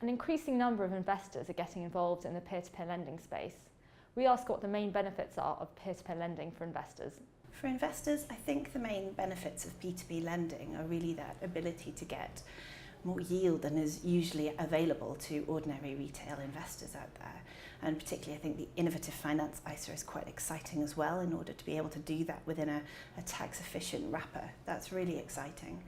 An increasing number of investors are getting involved in the peer-to-peer lending space. We ask what the main benefits are of peer-to-peer lending for investors. For investors, I think the main benefits of P2P lending are really that ability to get more yield than is usually available to ordinary retail investors out there. And particularly I think the innovative finance ISA is quite exciting as well, in order to be able to do that within a tax efficient wrapper. That's really exciting.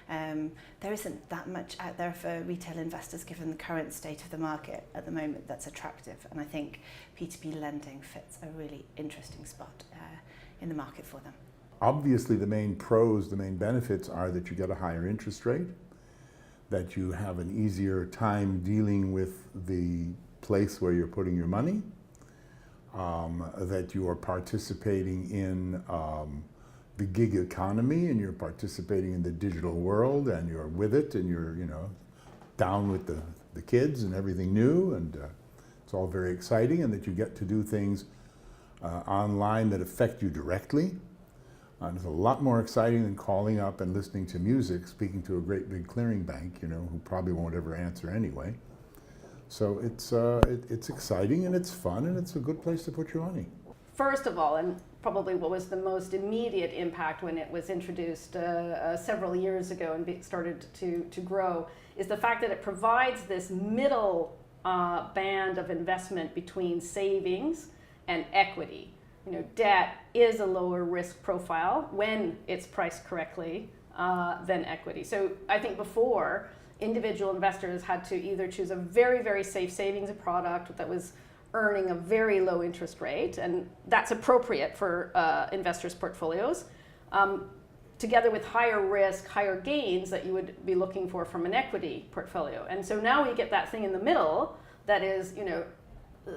There isn't that much out there for retail investors given the current state of the market at the moment that's attractive, and I think P2P lending fits a really interesting spot in the market for them. Obviously the main pros, the main benefits are that you get a higher interest rate, that you have an easier time dealing with the place where you're putting your money, that you are participating in the gig economy and you're participating in the digital world and you're with it and you're down with the kids and everything new, and it's all very exciting, and that you get to do things online that affect you directly. It's a lot more exciting than calling up and listening to music, speaking to a great big clearing bank, who probably won't ever answer anyway. So it's exciting and it's fun and it's a good place to put your money. First of all, and probably what was the most immediate impact when it was introduced several years ago and started to grow, is the fact that it provides this middle band of investment between savings and equity. Debt is a lower risk profile when it's priced correctly than equity. So I think before, individual investors had to either choose a very, very safe savings product that was earning a very low interest rate, and that's appropriate for investors' portfolios, together with higher risk, higher gains that you would be looking for from an equity portfolio. And so now we get that thing in the middle that is,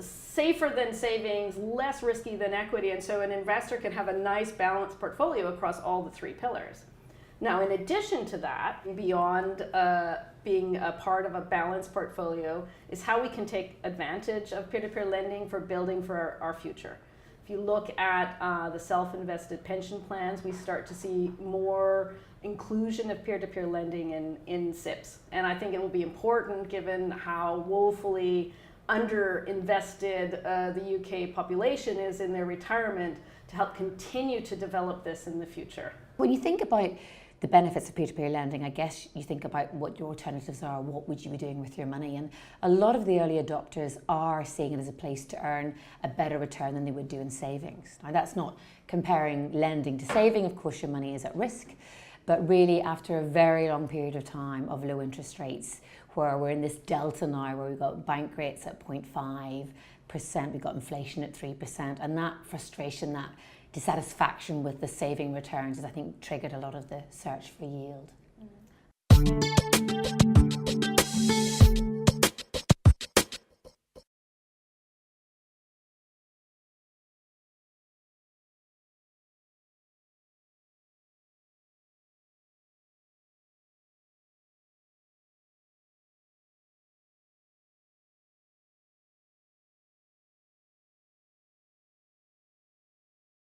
safer than savings, less risky than equity, and so an investor can have a nice balanced portfolio across all the three pillars. Now, in addition to that, beyond being a part of a balanced portfolio, is how we can take advantage of peer-to-peer lending for building for our future. If you look at the self-invested pension plans, we start to see more inclusion of peer-to-peer lending in SIPs. And I think it will be important, given how woefully underinvested the UK population is in their retirement, to help continue to develop this in the future. When you think about the benefits of peer-to-peer lending, I guess you think about what your alternatives are, what would you be doing with your money, and a lot of the early adopters are seeing it as a place to earn a better return than they would do in savings. Now, that's not comparing lending to saving, of course your money is at risk, but really after a very long period of time of low interest rates, where we're in this delta now where we've got bank rates at 0.5%, we've got inflation at 3%, and that frustration, that dissatisfaction with the saving returns has, I think, triggered a lot of the search for yield.